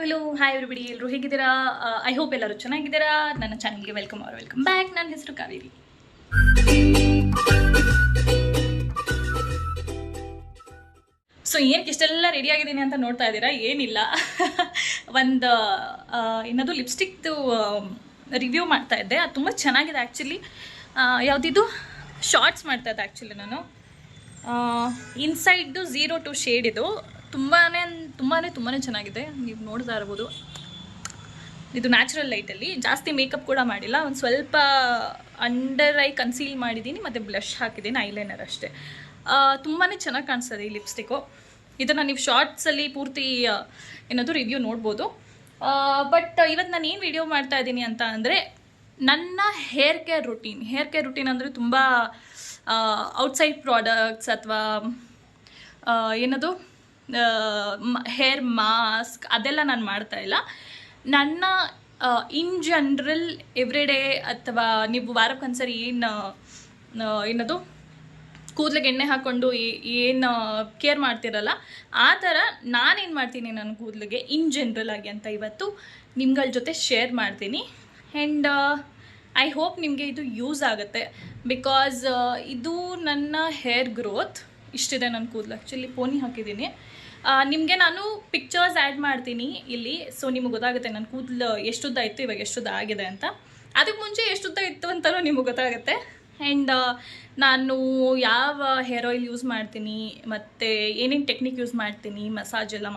Hello hi everybody, ಎಲ್ಲರೂ ಹೇಗಿದ್ದೀರಾ? I hope ಎಲ್ಲರೂ ಚೆನ್ನಾಗಿದ್ದೀರಾ. ನನ್ನ ಚಾನಲ್ಗೆ ವೆಲ್ಕಮ್ ಬ್ಯಾಕ್. ನನ್ನ ಹೆಸರು ಕಾವೇರಿ. ಸೊ ಏನಕ್ಕೆ ಇಷ್ಟೆಲ್ಲ ರೆಡಿ ಆಗಿದ್ದೀನಿ ಅಂತ ನೋಡ್ತಾ ಇದ್ದೀರಾ? ಏನಿಲ್ಲ, ಒಂದು ಏನದು ಲಿಪ್ಸ್ಟಿಕ್ದು ರಿವ್ಯೂ ಮಾಡ್ತಾ ಇದ್ದೆ. ಅದು ತುಂಬ ಚೆನ್ನಾಗಿದೆ ಆ್ಯಕ್ಚುಲಿ. ಯಾವುದಿದು ಶಾರ್ಟ್ಸ್ ಮಾಡ್ತಾ ಇದ್ದೆ ಆ್ಯಕ್ಚುಲಿ ನಾನು. ಇನ್ಸೈಡ್ದು 02 ಶೇಡ್ ಇದು. ತುಂಬಾ ಚೆನ್ನಾಗಿದೆ. ನೀವು ನೋಡ್ತಾ ಇರ್ಬೋದು. ಇದು ನ್ಯಾಚುರಲ್ ಲೈಟಲ್ಲಿ, ಜಾಸ್ತಿ ಮೇಕಪ್ ಕೂಡ ಮಾಡಿಲ್ಲ. ಒಂದು ಸ್ವಲ್ಪ ಅಂಡರ್ ಐ ಕನ್ಸೀಲ್ ಮಾಡಿದ್ದೀನಿ ಮತ್ತು ಬ್ಲಷ್ ಹಾಕಿದ್ದೀನಿ, ಐಲೈನರ್ ಅಷ್ಟೇ. ತುಂಬಾ ಚೆನ್ನಾಗಿ ಕಾಣಿಸ್ತದೆ ಈ ಲಿಪ್ಸ್ಟಿಕ್ಕು. ಇದನ್ನು ನೀವು ಶಾರ್ಟ್ಸಲ್ಲಿ ಪೂರ್ತಿ ಏನದು ರಿವ್ಯೂ ನೋಡ್ಬೋದು. ಬಟ್ ಇವತ್ತು ನಾನು ಏನು ವಿಡಿಯೋ ಮಾಡ್ತಾ ಇದ್ದೀನಿ ಅಂತ ಅಂದರೆ, ನನ್ನ ಹೇರ್ ಕೇರ್ ರುಟೀನ್ ಅಂದರೆ ತುಂಬ ಔಟ್ಸೈಡ್ ಪ್ರಾಡಕ್ಟ್ಸ್ ಅಥವಾ ಏನದು ಹೇರ್ ಮಾಸ್ಕ್ ಅದೆಲ್ಲ ನಾನು ಮಾಡ್ತಾ ಇಲ್ಲ. ನನ್ನ ಇನ್ ಜನರಲ್ ಎವ್ರಿಡೇ ಅಥವಾ ನೀವು ವಾರಕ್ಕೊಂದ್ಸರಿ ಏನದು ಕೂದಲಿಗೆ ಎಣ್ಣೆ ಹಾಕ್ಕೊಂಡು ಏನು ಕೇರ್ ಮಾಡ್ತಿರಲ್ಲ, ಆ ಥರ ನಾನೇನು ಮಾಡ್ತೀನಿ ನನ್ನ ಕೂದಲಿಗೆ ಇನ್ ಜನರಲ್ ಆಗಿ ಅಂತ ಇವತ್ತು ನಿಮ್ಗಳ ಜೊತೆ ಶೇರ್ ಮಾಡ್ತೀನಿ. ಆ್ಯಂಡ್ ಐ ಹೋಪ್ ನಿಮಗೆ ಇದು ಯೂಸ್ ಆಗುತ್ತೆ. ಬಿಕಾಸ್ ಇದು ನನ್ನ ಹೇರ್ ಗ್ರೋತ್ ಇಷ್ಟಿದೆ. ನನ್ನ ಕೂದಲು ಆ್ಯಕ್ಚುಲಿ ಪೋನಿ ಹಾಕಿದ್ದೀನಿ. ನಿಮಗೆ ನಾನು ಪಿಕ್ಚರ್ಸ್ ಆ್ಯಡ್ ಮಾಡ್ತೀನಿ ಇಲ್ಲಿ. ಸೊ ನಿಮಗೆ ಗೊತ್ತಾಗುತ್ತೆ ನನ್ನ ಕೂದಲು ಎಷ್ಟುದ್ದ ಇತ್ತು, ಇವಾಗ ಎಷ್ಟುದ್ದ ಆಗಿದೆ ಅಂತ. ಅದಕ್ಕೆ ಮುಂಚೆ ಎಷ್ಟುದ್ದ ಇತ್ತು ಅಂತಲೂ ನಿಮಗೆ ಗೊತ್ತಾಗುತ್ತೆ. ಆ್ಯಂಡ್ ನಾನು ಯಾವ ಹೇರ್ ಆಯಿಲ್ ಯೂಸ್ ಮಾಡ್ತೀನಿ ಮತ್ತು ಏನೇನು ಟೆಕ್ನಿಕ್ ಯೂಸ್ ಮಾಡ್ತೀನಿ ಮಸಾಜ್ ಎಲ್ಲ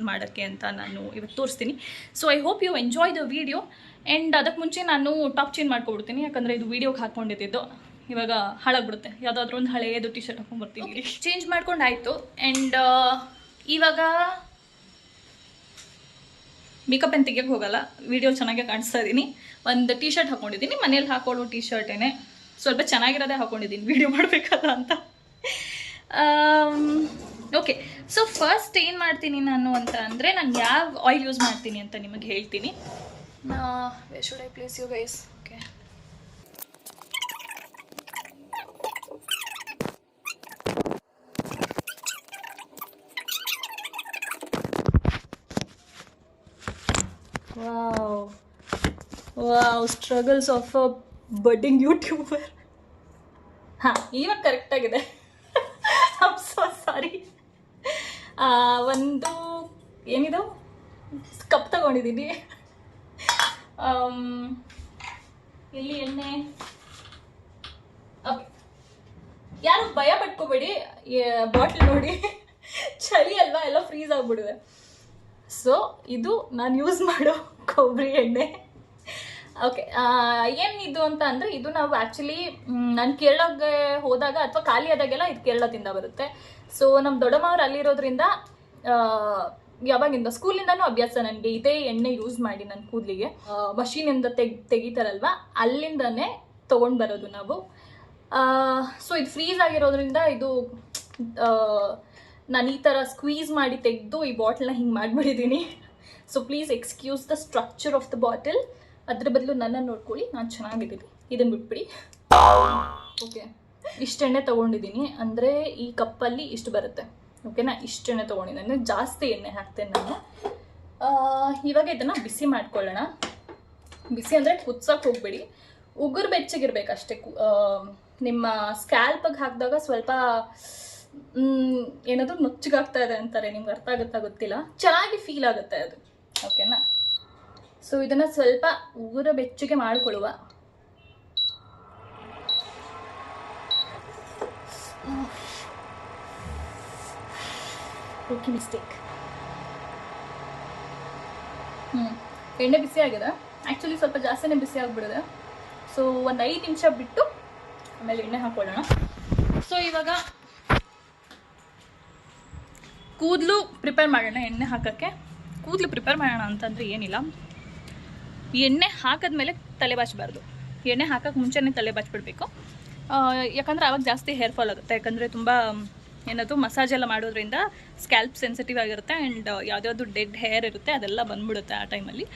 ಮಾಡೋಕ್ಕೆ ಅಂತ ನಾನು ಇವತ್ತು ತೋರಿಸ್ತೀನಿ. So I hope you enjoy the video. And ಅದಕ್ಕೆ ಮುಂಚೆ ನಾನು ಟಾಪ್ ಚೇಂಜ್ ಮಾಡ್ಕೊಬಿಡ್ತೀನಿ, ಯಾಕಂದರೆ ಇದು ವೀಡಿಯೋಗೆ ಹಾಕ್ಕೊಂಡಿದ್ದು ಇವಾಗ ಹಾಳಾಗ್ಬಿಡುತ್ತೆ. ಯಾವುದಾದ್ರೂ ಒಂದು ಹಳೆಯದು ಟಿ ಶರ್ಟ್ ಹಾಕ್ಕೊಂಡ್ಬರ್ತೀನಿ. ಚೇಂಜ್ ಮಾಡ್ಕೊಂಡಾಯಿತು. ಆ್ಯಂಡ್ ಇವಾಗ ಮೇಕಪ್ ಏನು ತೆಗಿಯೋಕ್ಕೆ ಹೋಗಲ್ಲ, ವಿಡಿಯೋ ಚೆನ್ನಾಗೇ ಕಾಣಿಸ್ತಾ ಇದ್ದೀನಿ. ಒಂದು ಟಿ ಶರ್ಟ್ ಹಾಕ್ಕೊಂಡಿದ್ದೀನಿ, ಮನೇಲಿ ಹಾಕೊಳ್ಳೋ ಟಿ ಶರ್ಟೇನೆ. ಸ್ವಲ್ಪ ಚೆನ್ನಾಗಿರೋದೇ ಹಾಕ್ಕೊಂಡಿದ್ದೀನಿ ವಿಡಿಯೋ ಮಾಡಬೇಕಲ್ಲ ಅಂತ. ಓಕೆ, ಸೊ ಫಸ್ಟ್ ಏನು ಮಾಡ್ತೀನಿ ನಾನು ಅಂತ ಅಂದರೆ, ನಾನು ಯಾವ ಆಯಿಲ್ ಯೂಸ್ ಮಾಡ್ತೀನಿ ಅಂತ ನಿಮಗೆ ಹೇಳ್ತೀನಿ. Where should I place you guys? Okay, wow struggles of a budding YouTuber. ಹಾಂ, ಇವಾಗ ಕರೆಕ್ಟಾಗಿದೆ. I'm so sorry. ಒಂದು ಏನಿದು ಕಪ್ ತಗೊಂಡಿದ್ದೀನಿ. ಇಲ್ಲಿ ಎಣ್ಣೆ. ಓಕೆ, ಯಾರು ಭಯ ಪಟ್ಕೋಬೇಡಿ, ಬಾಟ್ಲ್ ನೋಡಿ ಚಳಿ ಅಲ್ವಾ, ಎಲ್ಲ ಫ್ರೀಸ್ ಆಗಿಬಿಡುವೆ. ಸೊ ಇದು ನಾನು ಯೂಸ್ ಮಾಡೋ ಕೊಬ್ಬರಿ ಎಣ್ಣೆ. ಓಕೆ, ಏನಿದು ಅಂತ ಅಂದರೆ, ಇದು ನಾವು ಆ್ಯಕ್ಚುಲಿ ನಾನು ಕೇರಳಗೆ ಹೋದಾಗ ಅಥವಾ ಖಾಲಿ ಆದಾಗೆಲ್ಲ ಇದು ಕೇರಳದಿಂದ ಬರುತ್ತೆ. ಸೊ ನಮ್ಮ ದೊಡ್ಡಮ್ಮವ್ರು ಅಲ್ಲಿರೋದ್ರಿಂದ ಯಾವಾಗಿಂದ ಸ್ಕೂಲಿಂದನೂ ಅಭ್ಯಾಸ ನನಗೆ ಇದೇ ಎಣ್ಣೆ ಯೂಸ್ ಮಾಡಿ ನನ್ನ ಕೂದಲಿಗೆ. ಮಷೀನಿಂದ ತೆಗಿತಾರಲ್ವ, ಅಲ್ಲಿಂದನೇ ತೊಗೊಂಡು ಬರೋದು ನಾವು. ಸೊ ಇದು ಫ್ರೀಸ್ ಆಗಿರೋದ್ರಿಂದ ಇದು ನಾನು ಈ ಥರ ಸ್ಕ್ವೀಸ್ ಮಾಡಿ ತೆಗೆದು ಈ ಬಾಟಲ್ನ ಹಿಂಗೆ ಮಾಡಿಬಿಟ್ಟಿದ್ದೀನಿ. So please excuse the structure of the bottle. ಅದ್ರ ಬದಲು ನನ್ನನ್ನು ನೋಡ್ಕೊಳ್ಳಿ, ನಾನು ಚೆನ್ನಾಗಿದ್ದೀನಿ, ಇದನ್ನು ಬಿಟ್ಬಿಡಿ. ಓಕೆ, ಇಷ್ಟೆಣ್ಣೆ ತೊಗೊಂಡಿದ್ದೀನಿ, ಅಂದರೆ ಈ ಕಪ್ಪಲ್ಲಿ ಇಷ್ಟು ಬರುತ್ತೆ. ಓಕೆನಾ, ಇಷ್ಟೆಣ್ಣೆ ತೊಗೊಂಡಿದ್ದೀನಿ, ಜಾಸ್ತಿ ಎಣ್ಣೆ ಹಾಕ್ತೇನೆ ನಾನು. ಇವಾಗ ಇದನ್ನು ಬಿಸಿ ಮಾಡ್ಕೊಳ್ಳೋಣ. ಬಿಸಿ ಅಂದರೆ ಕುದ್ಸೋಕೆ ಹೋಗ್ಬೇಡಿ, ಉಗುರು ಬೆಚ್ಚಗಿರ್ಬೇಕಷ್ಟೇ. ನಿಮ್ಮ ಸ್ಕ್ಯಾಲ್ಪಿಗೆ ಹಾಕಿದಾಗ ಸ್ವಲ್ಪ ಏನಾದರೂ ನುಚ್ಚಗಾಗ್ತಾ ಇದೆ ಅಂತಾರೆ, ನಿಮ್ಗೆ ಅರ್ಥ ಆಗುತ್ತಾ ಗೊತ್ತಿಲ್ಲ, ಚೆನ್ನಾಗಿ ಫೀಲ್ ಆಗುತ್ತೆ ಅದು. ಓಕೆನಾ, ಸೊ ಇದನ್ನು ಸ್ವಲ್ಪ ಉಗುರ ಬೆಚ್ಚಗೆ ಮಾಡಿಕೊಳ್ಳುವ. Okay, mistake. ಎಣ್ಣೆ ಬಿಸಿ ಆಗಿದೆ ಆ್ಯಕ್ಚುಲಿ, ಸ್ವಲ್ಪ ಜಾಸ್ತಿನೇ ಬಿಸಿ ಆಗಿಬಿಡಿದೆ. ಸೊ ಒಂದು 5 ನಿಮಿಷ ಬಿಟ್ಟು ಆಮೇಲೆ ಎಣ್ಣೆ ಹಾಕ್ಕೊಳ್ಳೋಣ. ಸೊ ಇವಾಗ ಕೂದಲು ಪ್ರಿಪೇರ್ ಮಾಡೋಣ. ಎಣ್ಣೆ ಹಾಕೋಕ್ಕೆ ಕೂದಲು ಪ್ರಿಪೇರ್ ಮಾಡೋಣ ಅಂತಂದರೆ ಏನಿಲ್ಲ, ಎಣ್ಣೆ ಹಾಕಿದ್ಮೇಲೆ ತಲೆ ಬಾಚಬಾರ್ದು. ಎಣ್ಣೆ ಹಾಕೋಕ್ಕೆ ಮುಂಚೆನೇ ತಲೆ ಬಾಚಿಬಿಡ್ಬೇಕು. ಯಾಕಂದರೆ ಆವಾಗ ಜಾಸ್ತಿ ಹೇರ್ ಫಾಲ್ ಆಗುತ್ತೆ. ಯಾಕಂದರೆ ತುಂಬ ಏನದು ಮಸಾಜ್ ಎಲ್ಲ ಮಾಡೋದ್ರಿಂದ ಸ್ಕ್ಯಾಲ್ಪ್ ಸೆನ್ಸಿಟಿವ್ ಆಗಿರುತ್ತೆ. ಆ್ಯಂಡ್ ಯಾವುದ್ಯಾವುದು ಡೆಡ್ ಹೇರ್ ಇರುತ್ತೆ ಅದೆಲ್ಲ ಬಂದ್ಬಿಡುತ್ತೆ ಆ ಟೈಮಲ್ಲಿ.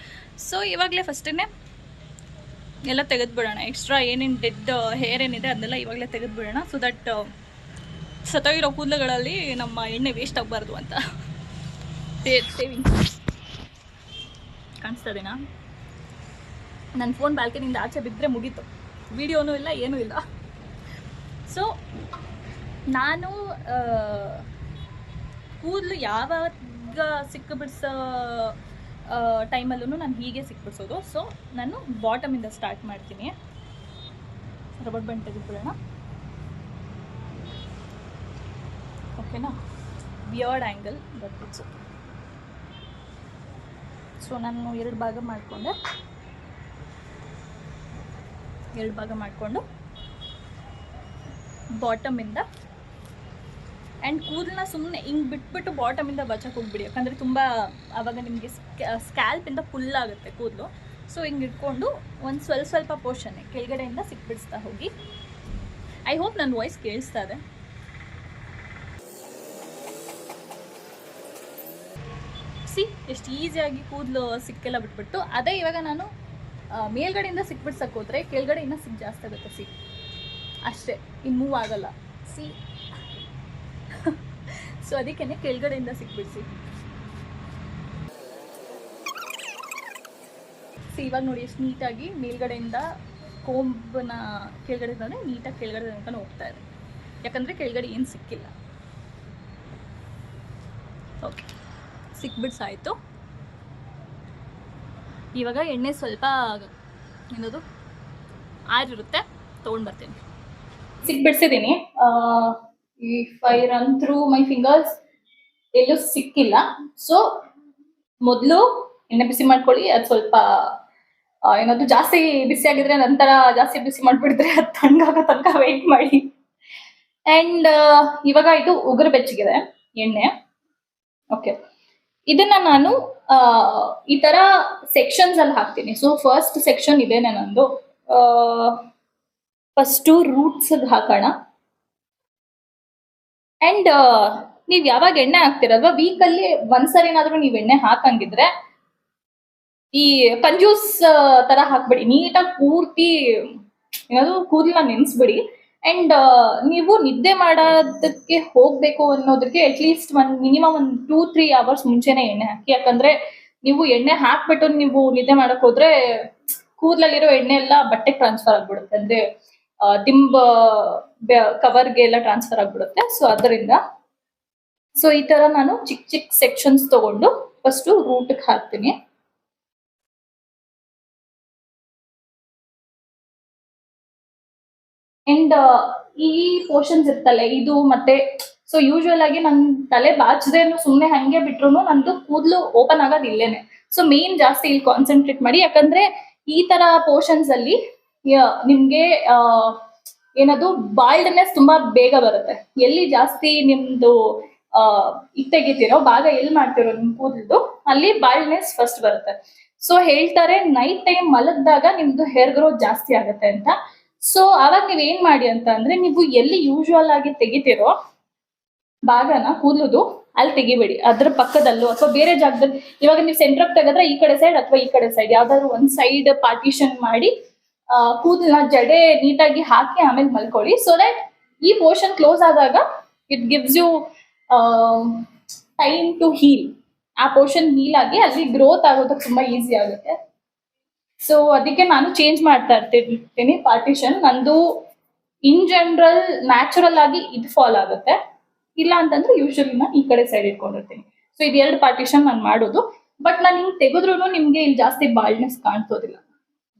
ಸೊ ಇವಾಗಲೇ ಫಸ್ಟೇ ಎಲ್ಲ ತೆಗೆದುಬಿಡೋಣ. ಎಕ್ಸ್ಟ್ರಾ ಏನೇನು ಡೆಡ್ ಹೇರ್ ಏನಿದೆ ಅದನ್ನೆಲ್ಲ ಇವಾಗಲೇ ತೆಗೆದುಬಿಡೋಣ. ಸೊ ದಟ್ ಸತ್ತೋಗಿರೋ ಕೂದಲುಗಳಲ್ಲಿ ನಮ್ಮ ಎಣ್ಣೆ ವೇಸ್ಟ್ ಆಗಬಾರ್ದು ಅಂತ ಸೇವಿಂಗ್. ಕಾಣಿಸ್ತಾ ಇದೀನಾ? ನನ್ನ ಫೋನ್ ಬ್ಯಾಲ್ಕನಿಂದ ಆಚೆ ಬಿದ್ದರೆ ಮುಗೀತು, ವಿಡಿಯೋನೂ ಇಲ್ಲ ಏನೂ ಇಲ್ಲ. ಸೊ ನಾನು ಕೂದಲು ಯಾವಾಗ ಸಿಕ್ಕಿಬಿಡ್ಸೋ ಟೈಮಲ್ಲೂ ನಾನು ಹೀಗೆ ಸಿಕ್ಬಿಡ್ಸೋದು. ಸೊ ನಾನು ಬಾಟಮಿಂದ ಸ್ಟಾರ್ಟ್ ಮಾಡ್ತೀನಿ. ರಬ್ಬರ್ ಬ್ಯಾಂಡ್ ತೆಗೆದುಬಿಡೋಣ, ಓಕೆನಾ? ಬಿಯರ್ಡ್ ಆ್ಯಂಗಲ್ ಬರ್ತಿತ್ತು. ಸೊ ನಾನು ಎರಡು ಭಾಗ ಮಾಡಿಕೊಂಡು ಬಾಟಮಿಂದ ಆ್ಯಂಡ್ ಕೂದಲನ್ನ ಸುಮ್ಮನೆ ಹಿಂಗೆ ಬಿಟ್ಬಿಟ್ಟು ಬಾಟಮಿಂದ ಬಚ್ಚಕ್ಕೆ ಹೋಗ್ಬಿಡಿ, ಯಾಕಂದರೆ ತುಂಬ ಆವಾಗ ನಿಮಗೆ ಸ್ಕ್ಯಾಲ್ಪಿಂದ ಫುಲ್ ಆಗುತ್ತೆ ಕೂದಲು. ಸೊ ಹಿಂಗೆ ಇಟ್ಕೊಂಡು ಒಂದು ಸ್ವಲ್ಪ ಪೋರ್ಷನ್ನೇ ಕೆಳಗಡೆಯಿಂದ ಸಿಕ್ಬಿಡಿಸ್ತಾ ಹೋಗಿ. ಐ ಹೋಪ್ ನನ್ನ ವಾಯ್ಸ್ ಕೇಳಿಸ್ತಾ ಇದೆ. ಸಿ ಎಷ್ಟು ಈಸಿಯಾಗಿ ಕೂದಲು ಸಿಕ್ಕೆಲ್ಲ ಬಿಟ್ಬಿಟ್ಟು, ಅದೇ ಇವಾಗ ನಾನು ಮೇಲ್ಗಡೆಯಿಂದ ಸಿಕ್ಬಿಡ್ಸಕ್ಕೆ ಹೋದರೆ ಕೆಳಗಡೆ ಇನ್ನೂ ಸಿಕ್ ಜಾಸ್ತಿ ಆಗುತ್ತೆ. ಸಿ ಅಷ್ಟೇ, ಇನ್ನು ಮೂವ್ ಆಗಲ್ಲ. ಸಿ ಸೊ ಅದಕ್ಕೆ ಕೆಳಗಡೆಯಿಂದ ಸಿಕ್ಬಿಡಿಸಿ. ಸಿ ಇವಾಗ ನೋಡಿ ಎಷ್ಟು ನೀಟಾಗಿ ಮೇಲ್ಗಡೆಯಿಂದ ಕೋಂಬನ ಕೆಳಗಡೆ ನೀಟಾಗಿ ಕೆಳಗಡೆ ತನಕ ಹೋಗ್ತಾ ಇದೆ, ಯಾಕಂದರೆ ಕೆಳಗಡೆ ಏನು ಸಿಕ್ಕಿಲ್ಲ. ಓಕೆ, ಸಿಕ್ಬಿಡ್ಸಾಯಿತು. ಇವಾಗ ಎಣ್ಣೆ ಸ್ವಲ್ಪ ಏನದು ಆರಿರುತ್ತೆ, ತೊಗೊಂಡು ಬರ್ತೀನಿ. ಸಿಕ್ಬಿಡ್ಸಿದ್ದೀನಿ. If I run through my fingers ಎಲ್ಲೂ ಸಿಕ್ಕಿಲ್ಲ. ಸೊ ಮೊದಲು ಎಣ್ಣೆ ಬಿಸಿ ಮಾಡ್ಕೊಳ್ಳಿ. ಅದು ಸ್ವಲ್ಪ ಏನದು ಜಾಸ್ತಿ ಬಿಸಿ ಆಗಿದ್ರೆ ನಂತರ ಜಾಸ್ತಿ ಬಿಸಿ ಮಾಡಿಬಿಡಿದ್ರೆ ಅದು ತಣ್ಣಗಾಗೋ ತನಕ ವೆಯ್ಟ್ ಮಾಡಿ. ಆ್ಯಂಡ್ ಇವಾಗ ಇದು ಉಗುರು ಬೆಚ್ಚಗಿದೆ ಎಣ್ಣೆ. ಓಕೆ, ಇದನ್ನ ನಾನು ಈ ತರ ಸೆಕ್ಷನ್ಸ್ ಅಲ್ಲಿ ಹಾಕ್ತೀನಿ. ಸೊ ಫಸ್ಟ್ ಸೆಕ್ಷನ್ ಇದೇನೆ ನಂದು. ಫಸ್ಟು ರೂಟ್ಸ್ ಹಾಕೋಣ. ಅಂಡ್ ನೀವು ಯಾವಾಗ ಎಣ್ಣೆ ಹಾಕ್ತಿರಲ್ವಾ, ವೀಕಲ್ಲಿ ಒಂದ್ಸರಿನಾದ್ರೂ ನೀವು ಎಣ್ಣೆ ಹಾಕಂಗಿದ್ರೆ ಈ ಕಂಜೂಸ್ ತರ ಹಾಕ್ಬಿಡಿ. ನೀಟಾಗಿ ಪೂರ್ತಿ ಏನಾದ್ರು ಕೂದಲನ್ನ ನೆನೆಸ್ಬಿಡಿ. ಅಂಡ್ ನೀವು ನಿದ್ದೆ ಮಾಡೋದಕ್ಕೆ ಹೋಗ್ಬೇಕು ಅನ್ನೋದಕ್ಕೆ ಅಟ್ಲೀಸ್ಟ್ ಮಿನಿಮಮ್ 2-3 ಅವರ್ಸ್ ಮುಂಚೆನೆ ಎಣ್ಣೆ ಹಾಕಿ. ಯಾಕಂದ್ರೆ ನೀವು ಎಣ್ಣೆ ಹಾಕ್ಬಿಟ್ಟು ನೀವು ನಿದ್ದೆ ಮಾಡಕ್ ಹೋದ್ರೆ ಕೂದಲಲ್ಲಿರೋ ಎಣ್ಣೆ ಎಲ್ಲ ಬಟ್ಟೆಗೆ ಟ್ರಾನ್ಸ್ಫರ್ ಆಗ್ಬಿಡುತ್ತೆ, ಅಂದ್ರೆ ದಿಂಬ ಕವರ್ಗೆ ಎಲ್ಲ ಟ್ರಾನ್ಸ್ಫರ್ ಆಗ್ಬಿಡುತ್ತೆ. ಸೊ ಅದರಿಂದ ಈ ತರ ನಾನು ಚಿಕ್ಕ ಚಿಕ್ಕ ಸೆಕ್ಷನ್ಸ್ ತಗೊಂಡು ಫಸ್ಟ್ ರೂಟ್ಗೆ ಹಾಕ್ತೀನಿ. ಅಂಡ್ ಈ ಪೋರ್ಷನ್ಸ್ ಇರ್ತಲ್ಲ ಇದು ಮತ್ತೆ, ಸೊ ಯೂಶುವಲ್ ಆಗಿ ನನ್ ತಲೆ ಬಾಚದೇನು ಸುಮ್ಮನೆ ಹಂಗೆ ಬಿಟ್ರು ನಂದು ಕೂದಲು ಓಪನ್ ಆಗೋದು ಇಲ್ಲೇನೆ. ಸೊ ಮೇನ್ ಜಾಸ್ತಿ ಇಲ್ಲಿ ಕಾನ್ಸಂಟ್ರೇಟ್ ಮಾಡಿ, ಯಾಕಂದ್ರೆ ಈ ತರ ಪೋರ್ಷನ್ಸ್ ಅಲ್ಲಿ ನಿಮ್ಗೆ ಏನದು ಬಾಲ್ಡ್ನೆಸ್ ತುಂಬಾ ಬೇಗ ಬರುತ್ತೆ. ಎಲ್ಲಿ ಜಾಸ್ತಿ ನಿಮ್ದು ತೆಗಿತೀರೋ ಭಾಗ ಎಲ್ಲಿ ಮಾಡ್ತಿರೋ ನಿಮ್ ಕೂದಲು ಅಲ್ಲಿ ಬಾಲ್ಡ್ನೆಸ್ ಫಸ್ಟ್ ಬರುತ್ತೆ. ಸೊ ಹೇಳ್ತಾರೆ ನೈಟ್ ಟೈಮ್ ಮಲಗಿದಾಗ ನಿಮ್ದು ಹೇರ್ ಗ್ರೋತ್ ಜಾಸ್ತಿ ಆಗುತ್ತೆ ಅಂತ. ಸೊ ಅವಾಗ ನೀವ್ ಏನ್ ಮಾಡಿ ಅಂತ ಅಂದ್ರೆ, ನೀವು ಎಲ್ಲಿ ಯೂಶುವಲ್ ಆಗಿ ತೆಗಿತಿರೋ ಭಾಗನ ಕೂದಲುದು ಅಲ್ಲಿ ತೆಗಿಬೇಡಿ, ಅದ್ರ ಪಕ್ಕದಲ್ಲೂ ಅಥವಾ ಬೇರೆ ಜಾಗದಲ್ಲಿ. ಇವಾಗ ನೀವು ಸೆಂಟ್ರಪ್ ತೆಗೆದ್ರೆ ಈ ಕಡೆ ಸೈಡ್ ಅಥವಾ ಈ ಕಡೆ ಸೈಡ್ ಯಾವ್ದಾದ್ರು ಒಂದ್ ಸೈಡ್ ಪಾರ್ಟಿಷನ್ ಮಾಡಿ ಕೂದಲನ್ನ ಜಡೆ ನೀಟಾಗಿ ಹಾಕಿ ಆಮೇಲೆ ಮಲ್ಕೊಳ್ಳಿ. ಸೊ ದಟ್ ಈ ಪೋರ್ಷನ್ ಕ್ಲೋಸ್ ಆದಾಗ it gives you time to heal. ಆ ಪೋರ್ಷನ್ ಹೀಲ್ ಆಗಿ ಅಲ್ಲಿ ಗ್ರೋತ್ ಆಗೋದಕ್ಕೆ ತುಂಬಾ ಈಸಿ ಆಗುತ್ತೆ. ಸೊ ಅದಕ್ಕೆ ನಾನು ಚೇಂಜ್ ಮಾಡ್ತಾ ಇರ್ತೀನಿ ಪಾರ್ಟಿಷನ್. ನಂದು ಇನ್ ಜನರಲ್ ನ್ಯಾಚುರಲ್ ಆಗಿ ಇದು ಫಾಲ್ ಆಗುತ್ತೆ, ಇಲ್ಲ ಅಂತಂದ್ರೆ ಯೂಶಲಿ ನಾನು ಈ ಕಡೆ ಸೈಡ್ ಇಟ್ಕೊಂಡಿರ್ತೀನಿ. ಸೊ ಇದು 2 ಪಾರ್ಟಿಷನ್ ನಾನು ಮಾಡೋದು. ಬಟ್ ನಾನು ಹಿಂಗ್ ತೆಗೆದ್ರು ನಿಮ್ಗೆ ಇಲ್ಲಿ ಜಾಸ್ತಿ ಬಾಲ್ಡ್ನೆಸ್ ಕಾಣಿಸೋದಿಲ್ಲ.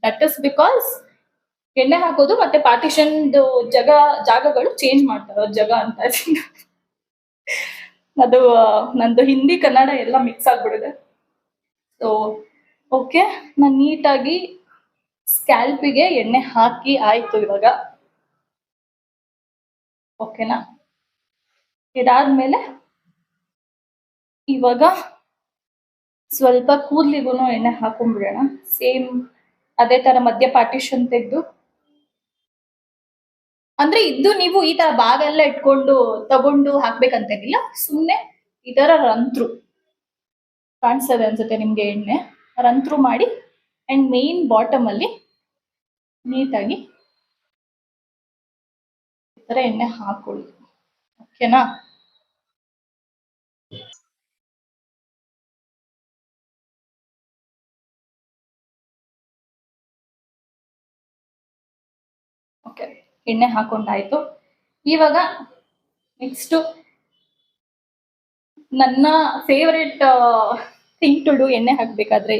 ದಟ್ ಇಸ್ ಬಿಕಾಸ್ ಎಣ್ಣೆ ಹಾಕೋದು ಮತ್ತೆ ಪಾರ್ಟಿಷನ್ ಜಾಗಗಳು ಚೇಂಜ್ ಮಾಡ್ತಾರೆ. ಜಾಗ ಅಂತ ಅದು ನಂದು ಹಿಂದಿ ಕನ್ನಡ ಎಲ್ಲ ಮಿಕ್ಸ್ ಆಗ್ಬಿಡಿದೆ. ಸೊ ಓಕೆ, ನಾನು ನೀಟಾಗಿ ಸ್ಕ್ಯಾಲ್ಪಿಗೆ ಎಣ್ಣೆ ಹಾಕಿ ಆಯ್ತು ಇವಾಗ. ಓಕೆನಾ? ಇದಾದ್ಮೇಲೆ ಇವಾಗ ಸ್ವಲ್ಪ ಕೂದಲಿಗೂ ಎಣ್ಣೆ ಹಾಕೊಂಡ್ಬಿಡೋಣ. ಸೇಮ್ ಅದೇ ತರ ಮಧ್ಯ ಪಾರ್ಟಿಷನ್ ತೆಗೆದು, ಅಂದ್ರೆ ಇದು ನೀವು ಈ ತರ ಭಾಗ ಎಲ್ಲ ಇಟ್ಕೊಂಡು ತಗೊಂಡು ಹಾಕ್ಬೇಕಂತೇನಿಲ್ಲ, ಸುಮ್ನೆ ಈ ತರ ರಂತ್ರು ಕಾಣಿಸ್ತದೆ ಅನ್ಸುತ್ತೆ ನಿಮ್ಗೆ ಎಣ್ಣೆ ರಂತ್ರು ಮಾಡಿ. ಅಂಡ್ ಮೇನ್ ಬಾಟಮ್ ಅಲ್ಲಿ ನೀಟಾಗಿ ಈ ತರ ಎಣ್ಣೆ ಹಾಕೊಳ್ಳಿ. ಓಕೆನಾ? ಓಕೆ, ಎಣ್ಣೆ ಹಾಕೊಂಡಾಯ್ತು. ಇವಾಗ ನೆಕ್ಸ್ಟು ನನ್ನ ಫೇವರೆಟ್ ಥಿಂಗ್ ಟು ಡೂ ಎಣ್ಣೆ ಹಾಕಬೇಕಾದ್ರೆ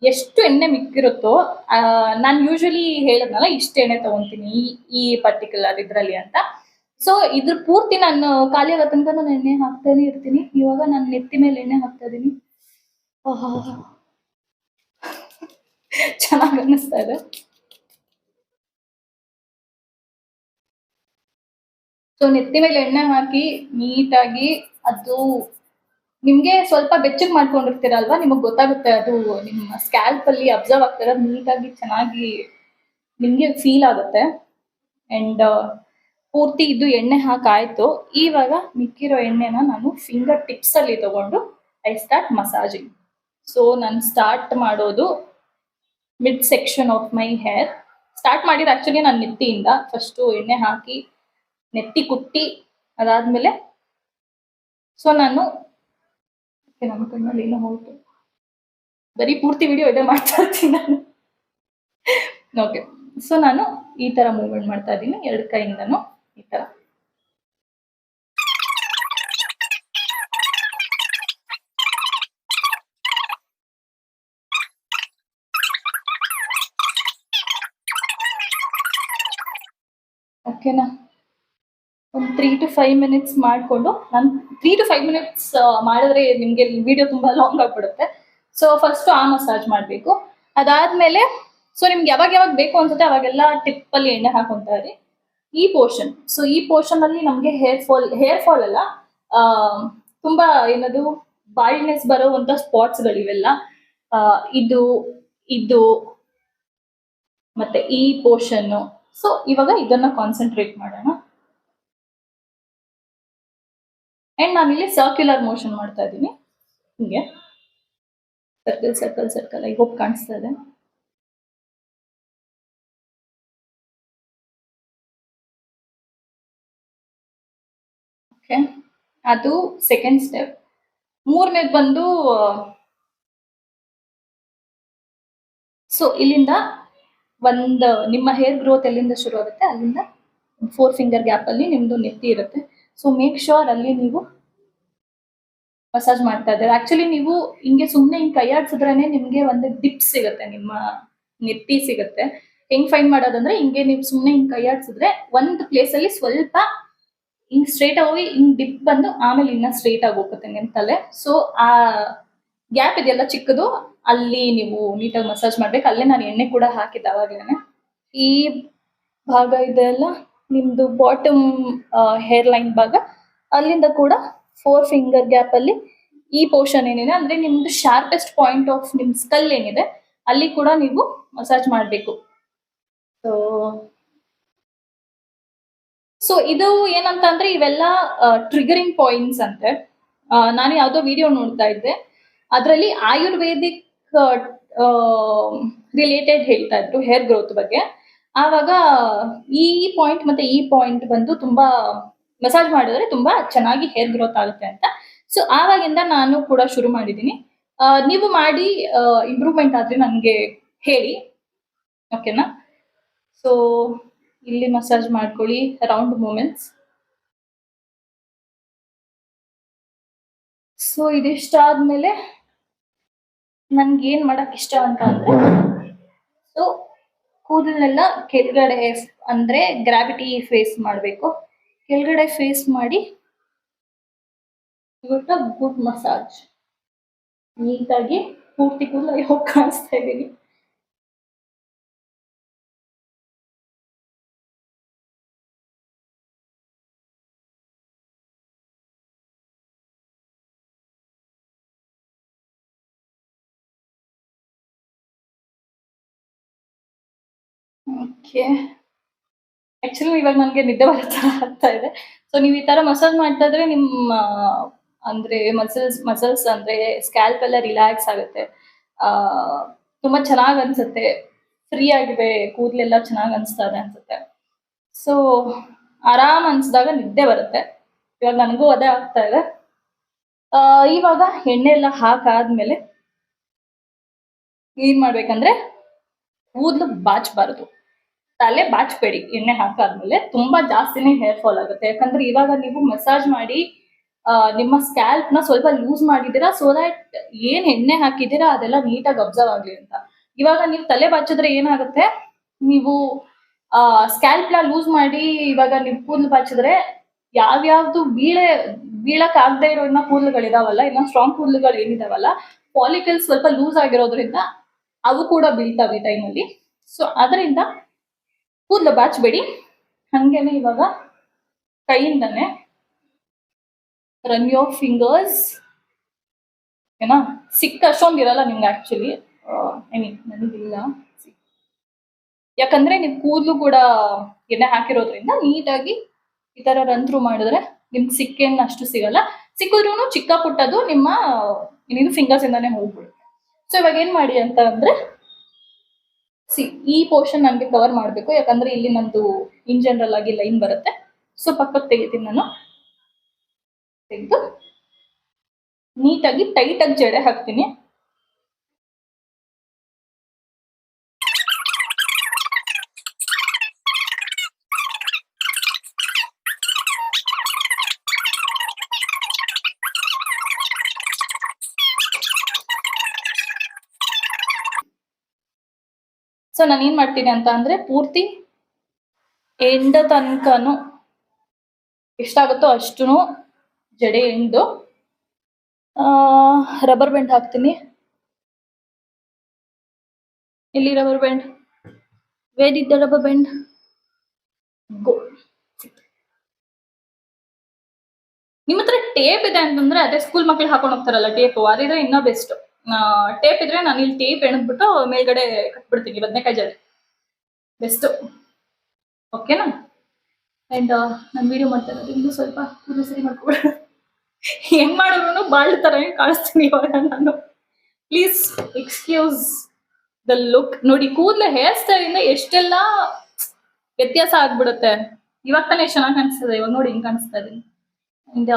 ಎಷ್ಟು ಎಣ್ಣೆ ಮಿಕ್ಕಿರುತ್ತೋ, ನಾನು ಯೂಶಲಿ ಹೇಳದ್ನಲ್ಲ ಇಷ್ಟು ಎಣ್ಣೆ ತಗೊಂತೀನಿ ಈ ಪರ್ಟಿಕ್ಯುಲರ್ ಇದರಲ್ಲಿ ಅಂತ. ಸೊ ಇದ್ರ ಪೂರ್ತಿ ನಾನು ಖಾಲಿ ಆಗೋ ತನಕ ನಾನು ಎಣ್ಣೆ ಹಾಕ್ತಾನೆ ಇರ್ತೀನಿ. ಇವಾಗ ನಾನು ನೆತ್ತಿ ಮೇಲೆ ಎಣ್ಣೆ ಹಾಕ್ತಾ ಇದೀನಿ. ಚೆನ್ನಾಗಿ ಅನ್ನಿಸ್ತಾ ಇದೆ. ಸೊ ನೆತ್ತಿ ಮೇಲೆ ಎಣ್ಣೆ ಹಾಕಿ ನೀಟಾಗಿ, ಅದು ನಿಮ್ಗೆ ಸ್ವಲ್ಪ ಬೆಚ್ಚಗೆ ಮಾಡ್ಕೊಂಡಿರ್ತೀರಲ್ವಾ, ನಿಮಗ್ ಗೊತ್ತಾಗುತ್ತೆ, ಅದು ನಿಮ್ಮ ಸ್ಕ್ಯಾಲ್ಪ್ ಅಲ್ಲಿ ಅಬ್ಸರ್ವ್ ಆಗ್ತಾರೆ, ನೀಟಾಗಿ ಚೆನ್ನಾಗಿ ನಿಮ್ಗೆ ಫೀಲ್ ಆಗುತ್ತೆ. ಅಂಡ್ ಪೂರ್ತಿ ಇದು ಎಣ್ಣೆ ಹಾಕಾಯ್ತು. ಇವಾಗ ಮಿಕ್ಕಿರೋ ಎಣ್ಣೆನ ನಾನು ಫಿಂಗರ್ ಟಿಪ್ಸ್ ಅಲ್ಲಿ ತಗೊಂಡು ಐ ಸ್ಟಾರ್ಟ್ ಮಸಾಜಿಂಗ್. ಸೊ ನಾನು ಸ್ಟಾರ್ಟ್ ಮಾಡೋದು mid section of my hair. Start ಮಾಡಿದ್ದು ಆಕ್ಚುಲಿ ನಾನು ನೆತ್ತಿಯಿಂದ. ಫಸ್ಟು ಎಣ್ಣೆ ಹಾಕಿ ನೆತ್ತಿ ಕುಟ್ಟಿ ಅದಾದ್ಮೇಲೆ ಸೊ ನಾನು ನಮ್ಮ ಕಣ್ಣಲ್ಲಿ ಏನೋ ಹೋಯ್ತು, ಬರೀ ಪೂರ್ತಿ ವಿಡಿಯೋ ಇದೇ ಮಾಡ್ತಾ ಇರ್ತೀನಿ ನಾನು. ಓಕೆ, ಸೊ ನಾನು ಈ ತರ ಮೂವ್ಮೆಂಟ್ ಮಾಡ್ತಾ ಇದ್ದೀನಿ ಎರಡು ಕೈಯಿಂದನು ಈ ತರ. ಓಕೆನಾ, ಒಂದು 3 to 5 minutes ಮಾಡಿಕೊಂಡು, ನಾನು 3 to 5 minutes ಮಾಡಿದ್ರೆ ನಿಮಗೆ ವಿಡಿಯೋ ತುಂಬ ಲಾಂಗ್ ಆಗಿಬಿಡುತ್ತೆ. ಸೊ ಫಸ್ಟು ಆ ಮಸಾಜ್ ಮಾಡಬೇಕು. ಅದಾದಮೇಲೆ ಸೊ ನಿಮ್ಗೆ ಯಾವಾಗ ಬೇಕು ಅನ್ಸುತ್ತೆ ಅವಾಗೆಲ್ಲ ಟಿಪ್ಪಲ್ಲಿ ಎಣ್ಣೆ ಹಾಕೊತಾ ಇರಿ. ಈ ಪೋರ್ಷನ್, ಸೊ ಈ ಪೋರ್ಷನಲ್ಲಿ ನಮಗೆ ಹೇರ್ ಫಾಲ್ ಅಲ್ಲ, ತುಂಬ ಏನದು ಬಾಲ್ಡ್ನೆಸ್ ಬರೋವಂಥ ಸ್ಪಾಟ್ಸ್ಗಳಿವೆಲ್ಲ, ಇದು ಇದು ಮತ್ತೆ ಈ ಪೋರ್ಷನ್ನು. ಸೊ ಇವಾಗ ಇದನ್ನ ಕಾನ್ಸಂಟ್ರೇಟ್ ಮಾಡೋಣ. ಅಂಡ್ ನಾನಿಲ್ಲಿ ಸರ್ಕ್ಯುಲರ್ ಮೋಷನ್ ಮಾಡ್ತಾ ಇದ್ದೀನಿ, ಹಿಂಗೆ circle circle circle. I hope ಕಾಣಿಸ್ತಾ ಇದೆ. ಓಕೆ, ಅದು ಸೆಕೆಂಡ್ ಸ್ಟೆಪ್. ಮೂರನೇದು ಬಂದು ಸೊ ಇಲ್ಲಿಂದ ಒಂದು ನಿಮ್ಮ ಹೇರ್ ಗ್ರೋತ್ ಎಲ್ಲಿಂದ ಶುರು ಆಗುತ್ತೆ ಅಲ್ಲಿಂದ 4 ಫಿಂಗರ್ ಗ್ಯಾಪ್ ಅಲ್ಲಿ ನಿಮ್ದು ನೆತ್ತಿ ಇರುತ್ತೆ. ಸೊ ಮೇಕ್ ಶೋರ್ ಅಲ್ಲಿ ನೀವು ಮಸಾಜ್ ಮಾಡ್ತಾ ಇದ್ದಾರೆ. ಆಕ್ಚುಲಿ ನೀವು ಹಿಂಗೆ ಸುಮ್ಮನೆ ಹಿಂಗೆ ಕೈಯಾಡ್ಸಿದ್ರೇನೆ ನಿಮ್ಗೆ ಒಂದು ಡಿಪ್ ಸಿಗುತ್ತೆ, ನಿಮ್ಮ ನೆತ್ತಿ ಸಿಗುತ್ತೆ. ಹೆಂಗ್ ಫೈಂಡ್ ಮಾಡೋದಂದ್ರೆ ಹಿಂಗೆ ನೀವು ಸುಮ್ಮನೆ ಹಿಂಗೆ ಕೈಯಾಡ್ಸಿದ್ರೆ ಒಂದು ಪ್ಲೇಸ್ ಅಲ್ಲಿ ಸ್ವಲ್ಪ ಹಿಂಗ್ ಸ್ಟ್ರೇಟ್ ಆಗಿ ಹಿಂಗ್ ಡಿಪ್ ಬಂದು ಆಮೇಲೆ ಇನ್ನ ಸ್ಟ್ರೇಟ್ ಆಗಿ ಹೋಗುತ್ತೆ ನಿಮ್ ತಲೆ. ಸೊ ಆ ಗ್ಯಾಪ್ ಇದೆಯಲ್ಲ ಚಿಕ್ಕದು, ಅಲ್ಲಿ ನೀವು ನೀಟಾಗಿ ಮಸಾಜ್ ಮಾಡ್ಬೇಕು. ಅಲ್ಲೇ ನಾನು ಎಣ್ಣೆ ಕೂಡ ಹಾಕಿದ್ದೆ ಅವಾಗಲೇನೆ. ಈ ಭಾಗ ಇದೆಲ್ಲ ನಿಮ್ದು ಬಾಟಮ್ ಹೇರ್ ಲೈನ್ ಭಾಗ, ಅಲ್ಲಿಂದ ಕೂಡ 4 ಫಿಂಗರ್ ಗ್ಯಾಪ್ ಅಲ್ಲಿ ಈ ಪೋರ್ಷನ್ ಏನಿದೆ ಅಂದ್ರೆ ನಿಮ್ದು ಶಾರ್ಪೆಸ್ಟ್ ಪಾಯಿಂಟ್ ಆಫ್ ನಿಮ್ ಸ್ಕಲ್ ಏನಿದೆ ಅಲ್ಲಿ ಕೂಡ ನೀವು ಮಸಾಜ್ ಮಾಡಬೇಕು. ಸೊ ಇದು ಏನಂತ ಅಂದ್ರೆ ಇವೆಲ್ಲ ಟ್ರಿಗರಿಂಗ್ ಪಾಯಿಂಟ್ಸ್ ಅಂತೆ. ನಾನು ಯಾವ್ದೋ ವಿಡಿಯೋ ನೋಡ್ತಾ ಇದ್ದೆ, ಅದರಲ್ಲಿ ಆಯುರ್ವೇದಿಕ್ ರಿಲೇಟೆಡ್ ಹೇಳ್ತಾ ಇದ್ರು ಹೇರ್ ಗ್ರೋತ್ ಬಗ್ಗೆ. ಆವಾಗ ಈ ಪಾಯಿಂಟ್ ಮತ್ತೆ ಈ ಪಾಯಿಂಟ್ ಬಂದು ತುಂಬಾ ಮಸಾಜ್ ಮಾಡಿದ್ರೆ ತುಂಬಾ ಚೆನ್ನಾಗಿ ಹೇರ್ ಗ್ರೋತ್ ಆಗುತ್ತೆ ಅಂತ. ಸೊ ಆವಾಗಿಂದ ನಾನು ಕೂಡ ಶುರು ಮಾಡಿದ್ದೀನಿ. ನೀವು ಮಾಡಿ ಇಂಪ್ರೂವ್ಮೆಂಟ್ ಆದ್ರೆ ನನಗೆ ಹೇಳಿ, ಓಕೆನಾ. ಸೊ ಇಲ್ಲಿ ಮಸಾಜ್ ಮಾಡ್ಕೊಳ್ಳಿ, ರೌಂಡ್ ಮೂಮೆಂಟ್ಸ್. ಸೊ ಇದಿಷ್ಟಾದ್ಮೇಲೆ ನನ್ಗೆ ಏನ್ ಮಾಡಕ್ ಇಷ್ಟ ಅಂತ ಅಂದ್ರೆ, ಸೊ ಕೂದಲನ್ನೆಲ್ಲ ಕೆಳಗಡೆ ಅಂದ್ರೆ ಗ್ರಾವಿಟಿ ಫೇಸ್ ಮಾಡಬೇಕು. ಕೆಳಗಡೆ ಫೇಸ್ ಮಾಡಿ ಗುಡ್ ಮಸಾಜ್ ನೀಟಾಗಿ ಪೂರ್ತಿ ಕೂದಲು ಹೋಗಿ ಕಾಣಿಸ್ತಾ ಇದ್ದೀನಿ. ಓಕೆ, ಆಕ್ಚುಲಿ ಇವಾಗ ನನಗೆ ನಿದ್ದೆ ಬರೋ ಥರ ಆಗ್ತಾ ಇದೆ. ಸೊ ನೀವು ಈ ತರ ಮಸಾಜ್ ಮಾಡ್ತಾ ಇದ್ರೆ ನಿಮ್ಮ ಅಂದ್ರೆ ಮಸಲ್ಸ್ ಅಂದ್ರೆ ಸ್ಕ್ಯಾಲ್ಪ್ ಎಲ್ಲ ರಿಲ್ಯಾಕ್ಸ್ ಆಗುತ್ತೆ, ತುಂಬಾ ಚೆನ್ನಾಗ್ ಅನ್ಸುತ್ತೆ, ಫ್ರೀ ಆಗಿದೆ, ಕೂದಲೆಲ್ಲ ಚೆನ್ನಾಗ್ ಅನ್ಸ್ತಾ ಇದೆ ಅನ್ಸುತ್ತೆ. ಸೊ ಆರಾಮ್ ಅನ್ಸಿದಾಗ ನಿದ್ದೆ ಬರುತ್ತೆ. ಇವಾಗ ನನಗೂ ಅದೇ ಆಗ್ತಾ ಇದೆ. ಇವಾಗ ಎಣ್ಣೆ ಎಲ್ಲ ಹಾಕಾದ್ಮೇಲೆ ಏನ್ ಮಾಡ್ಬೇಕಂದ್ರೆ ಕೂದಲು ಬಾಚಬಾರದು, ತಲೆ ಬಾಚ್ಬೇಡಿ ಎಣ್ಣೆ ಹಾಕಾದ್ಮೇಲೆ. ತುಂಬಾ ಜಾಸ್ತಿನೇ ಹೇರ್ ಫಾಲ್ ಆಗುತ್ತೆ. ಯಾಕಂದ್ರೆ ಇವಾಗ ನೀವು ಮಸಾಜ್ ಮಾಡಿ ನಿಮ್ಮ ಸ್ಕ್ಯಾಲ್ಪ್ ನ ಸ್ವಲ್ಪ ಲೂಸ್ ಮಾಡಿದೀರಾ, ಸೊ ದಟ್ ಏನ್ ಎಣ್ಣೆ ಹಾಕಿದೀರಾ ಅದೆಲ್ಲ ನೀಟಾಗಿ ಅಬ್ಸರ್ವ್ ಆಗ್ಲಿ ಅಂತ. ಇವಾಗ ನೀವು ತಲೆ ಬಾಚಿದ್ರೆ ಏನಾಗುತ್ತೆ, ನೀವು ಸ್ಕ್ಯಾಲ್ಪ್ ನ ಲೂಸ್ ಮಾಡಿ ಇವಾಗ ನೀವು ಕೂದಲು ಬಾಚಿದ್ರೆ ಯಾವ್ಯಾವ್ದು ಬೀಳಕ್ ಆಗದೆ ಇರೋ ಇನ್ನ ಕೂದಲುಗಳಿದಾವಲ್ಲ, ಇನ್ನ ಸ್ಟ್ರಾಂಗ್ ಕೂದಲುಗಳು ಏನಿದಾವಲ್ಲ, ಫಾಲಿಕಲ್ಸ್ ಸ್ವಲ್ಪ ಲೂಸ್ ಆಗಿರೋದ್ರಿಂದ ಅವು ಕೂಡ ಬೀಳ್ತಾವೆ ಈ ಟೈಮಲ್ಲಿ. ಸೊ ಅದರಿಂದ ಕೂದಲು ಬಾಚಬೇಡಿ. ಹಂಗೇನೆ ಇವಾಗ ಕೈಯಿಂದಾನೆ ರನ್ ಯೋರ್ ಫಿಂಗರ್ಸ್, ಏನಾ ಸಿಕ್ಕ ಅಷ್ಟೊಂದಿರಲ್ಲ ನಿಮ್ಗೆ ಆಕ್ಚುಲಿ, ಐ ಮೀನ್ ನನಗಿಲ್ಲ, ಯಾಕಂದ್ರೆ ನೀವು ಕೂದಲು ಕೂಡ ಎಣ್ಣೆ ಹಾಕಿರೋದ್ರಿಂದ ನೀಟಾಗಿ ಈ ತರ ರನ್ ಥ್ರೂ ಮಾಡಿದ್ರೆ ನಿಮ್ಗೆ ಸಿಕ್ಕೇನು ಅಷ್ಟು ಸಿಗಲ್ಲ. ಸಿಕ್ಕಿದ್ರು ಚಿಕ್ಕ ಪುಟ್ಟದು ನಿಮ್ಮ ಏನೇನು ಫಿಂಗರ್ಸ್ ಇಂದಾನೆ ಹೋಗ್ಬಿಡುತ್ತೆ. ಸೊ ಇವಾಗ ಏನ್ ಮಾಡಿ ಅಂತ ಅಂದ್ರೆ, ಈ ಪೋರ್ಷನ್ ನನಗೆ ಕವರ್ ಮಾಡಬೇಕು, ಯಾಕಂದ್ರೆ ಇಲ್ಲಿ ನಂದು ಇನ್ ಜನರಲ್ ಆಗಿ ಲೈನ್ ಬರುತ್ತೆ. ಸೊ ಪಕ್ಕಕ್ಕೆ ತೆಗಿತೀನಿ ನಾನು. ತೆಗೆದು ನೀಟಾಗಿ ಟೈಟ್ ಆಗಿ ಜಡೆ ಹಾಕ್ತೀನಿ. ಸೊ ನಾನು ಏನ್ ಮಾಡ್ತೀನಿ ಅಂತ ಅಂದ್ರೆ, ಪೂರ್ತಿ ಎಂಡ ತನಕನು ಎಷ್ಟಾಗುತ್ತೋ ಅಷ್ಟು ಜಡೆ ಎಂಡು ರಬ್ಬರ್ ಬ್ಯಾಂಡ್ ಹಾಕ್ತೀನಿ. ಇಲ್ಲಿ ರಬ್ಬರ್ ಬ್ಯಾಂಡ್, ವೇರ್ ಇದ್ದ ರಬ್ಬರ್ ಬ್ಯಾಂಡ್ ಗೋ. ನಿಮ್ಮ ಹತ್ರ ಟೇಪ್ ಇದೆ ಅಂತಂದ್ರೆ, ಅದೇ ಸ್ಕೂಲ್ ಮಕ್ಳು ಹಾಕೊಂಡು ಹೋಗ್ತಾರಲ್ಲ ಟೇಪ್, ಅದಿದ್ರೆ ಇನ್ನೂ ಬೆಸ್ಟ್. ಟೇಪ್ ಇದ್ರೆ ನಾನು ಇಲ್ಲಿ ಟೇಪ್ ಎಣದ್ಬಿಟ್ಟು ಮೇಲ್ಗಡೆ ಕಟ್ಬಿಡ್ತೀನಿ ಬದನೆಕಾಯಿ ಜಡೆ, ಬೆಸ್ಟ್. ಓಕೆನಾ? ಅಂಡ್ ನಾನು ವಿಡಿಯೋ ಮಾಡ್ತಾ ಇರೋದು ಇನ್ನೂ ಸ್ವಲ್ಪ ಕೂದಲು ಸರಿ ಮಾಡ್ಕೊಬೇಡ. ಹೆಂಗ್ ಮಾಡಿದ್ರು ಬಾಳ್ ತರ ಕಾಣಿಸ್ತೀನಿ ಇವಾಗ ನಾನು. Please excuse the look. ನೋಡಿ ಕೂದಲು ಹೇರ್ ಸ್ಟೈಲ್ ಇಂದ ಎಷ್ಟೆಲ್ಲ ವ್ಯತ್ಯಾಸ ಆಗ್ಬಿಡುತ್ತೆ. ಇವಾಗ ತಾನೇ ಎಷ್ಟು ಚೆನ್ನಾಗಿ ಕಾಣಿಸ್ತದೆ, ಇವಾಗ ನೋಡಿ ಹಿಂಗ್ ಕಾಣಿಸ್ತಾ ಇದೀನಿ. ಅಂಡ್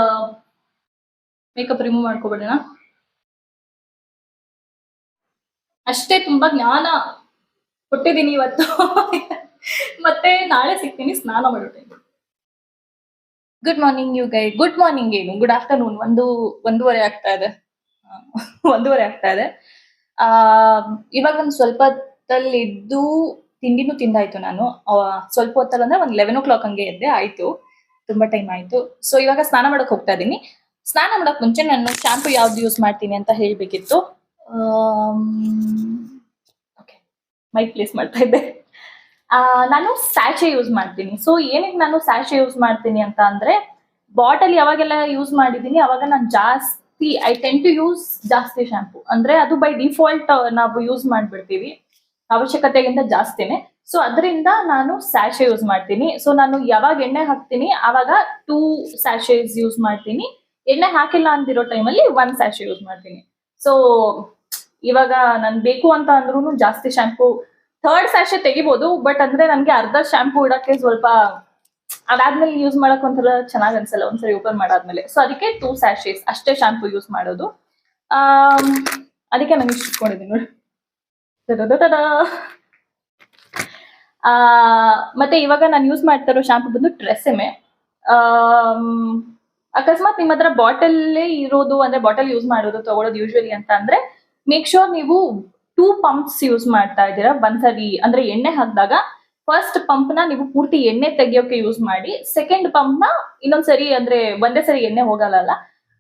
ಮೇಕಪ್ ರಿಮೂವ್ ಮಾಡ್ಕೊಬೇಡಣ ಅಷ್ಟೇ. ತುಂಬಾ ಜ್ಞಾನ ಕೊಟ್ಟಿದ್ದೀನಿ ಇವತ್ತು. ಮತ್ತೆ ನಾಳೆ ಸಿಗ್ತೀನಿ, ಸ್ನಾನ ಮಾಡುತ್ತೇನೆ. Good morning you guy. Good morning ಏನು, ಗುಡ್ ಆಫ್ಟರ್ನೂನ್. ಒಂದೂವರೆ ಆಗ್ತಾ ಇದೆ. ಇವಾಗ ಒಂದು ಸ್ವಲ್ಪ ಹೊತ್ತಲ್ಲಿ ಎದ್ದು ತಿಂಡಿನೂ ತಿಂದಾಯ್ತು ನಾನು. ಸ್ವಲ್ಪ ಹೊತ್ತಲ್ಲ ಅಂದ್ರೆ ಒಂದು 11 o'clock ಹಂಗೆ ಎದ್ದೆ, ಆಯ್ತು, ತುಂಬಾ ಟೈಮ್ ಆಯ್ತು. ಸೊ ಇವಾಗ ಸ್ನಾನ ಮಾಡಕ್ ಹೋಗ್ತಾ ಇದೀನಿ. ಸ್ನಾನ ಮಾಡಕ್ ಮುಂಚೆ ನಾನು ಶಾಂಪು ಯಾವ್ದು ಯೂಸ್ ಮಾಡ್ತೀನಿ ಅಂತ ಹೇಳ್ಬೇಕಿತ್ತು. ಮೈಕ್ ಪ್ಲೇಸ್ ಮಾಡ್ತಾ ಇದ್ದೆ. ನಾನು ಸ್ಯಾಶೆ ಯೂಸ್ ಮಾಡ್ತೀನಿ. ಸೊ ಏನಕ್ಕೆ ನಾನು ಸ್ಯಾಶೆ ಯೂಸ್ ಮಾಡ್ತೀನಿ ಅಂತ ಅಂದ್ರೆ, ಬಾಟಲ್ ಯಾವಾಗೆಲ್ಲ ಯೂಸ್ ಮಾಡಿದೀನಿ ಅವಾಗ ನಾನು ಜಾಸ್ತಿ ಐ ಟೆನ್ ಟು ಯೂಸ್ ಜಾಸ್ತಿ ಶಾಂಪು. ಅಂದ್ರೆ ಅದು ಬೈ ಡಿಫಾಲ್ಟ್ ನಾವು ಯೂಸ್ ಮಾಡ್ಬಿಡ್ತೀವಿ, ಅವಶ್ಯಕತೆಗಿಂತ ಜಾಸ್ತಿನೇ. ಸೊ ಅದರಿಂದ ನಾನು ಸ್ಯಾಶೆ ಯೂಸ್ ಮಾಡ್ತೀನಿ. ಸೊ ನಾನು ಯಾವಾಗ ಎಣ್ಣೆ ಹಾಕ್ತೀನಿ ಆವಾಗ 2 ಸ್ಯಾಶೆಸ್ ಯೂಸ್ ಮಾಡ್ತೀನಿ. ಎಣ್ಣೆ ಹಾಕಿಲ್ಲ ಅಂತಿರೋ ಟೈಮಲ್ಲಿ 1 ಸ್ಯಾಶೆ ಯೂಸ್ ಮಾಡ್ತೀನಿ. ಸೊ ಇವಾಗ ನನ್ ಬೇಕು ಅಂತ ಅಂದ್ರೂ ಜಾಸ್ತಿ ಶಾಂಪು 3rd ಸ್ಯಾಶೆ ತೆಗಿಬಹುದು, ಬಟ್ ಅಂದ್ರೆ ನನ್ಗೆ ಅರ್ಧ ಶಾಂಪು ಇಡಕ್ಕೆ ಸ್ವಲ್ಪ ಅದಾದ್ಮೇಲೆ ಯೂಸ್ ಮಾಡಕ್ ಒಂಥರ ಚೆನ್ನಾಗ್ ಅನ್ಸಲ್ಲ ಒಂದ್ಸರಿ ಓಪನ್ ಮಾಡಾದ್ಮೇಲೆ. ಸೊ ಅದಕ್ಕೆ 2 ಸ್ಯಾಶೆಸ್ ಅಷ್ಟೇ ಶಾಂಪು ಯೂಸ್ ಮಾಡೋದು. ಅದಕ್ಕೆ ನಾನು ಇಷ್ಟು ಇಟ್ಕೊಂಡಿದ್ದೀನಿ ನೋಡಿ. ಮತ್ತೆ ಇವಾಗ ನಾನು ಯೂಸ್ ಮಾಡ್ತಾ ಇರೋ ಶಾಂಪು ಬಂದು ಟ್ರೆಸೆಮೆ. ಅಕಸ್ಮಾತ್ ನಿಮ್ಮ ಹತ್ರ ಬಾಟಲ್ಲೇ ಇರೋದು ಅಂದ್ರೆ, ಬಾಟಲ್ ಯೂಸ್ ಮಾಡೋದು ತಗೊಳ್ಳೋದು ಯೂಶುವಲಿ ಅಂತ ಅಂದ್ರೆ, ಮೇಕ್ ಶೋರ್ ನೀವು 2 ಪಂಪ್ಸ್ ಯೂಸ್ ಮಾಡ್ತಾ ಇದ್ದೀರಾ ಒಂದ್ಸರಿ. ಅಂದ್ರೆ ಎಣ್ಣೆ ಹಾಕಿದಾಗ ಫಸ್ಟ್ ಪಂಪ್ ನ ನೀವು ಪೂರ್ತಿ ಎಣ್ಣೆ ತೆಗಿಯೋಕೆ ಯೂಸ್ ಮಾಡಿ, ಸೆಕೆಂಡ್ ಪಂಪ್ ನ ಇನ್ನೊಂದ್ಸರಿ, ಅಂದ್ರೆ ಒಂದೇ ಸರಿ ಎಣ್ಣೆ ಹೋಗಲ್ಲ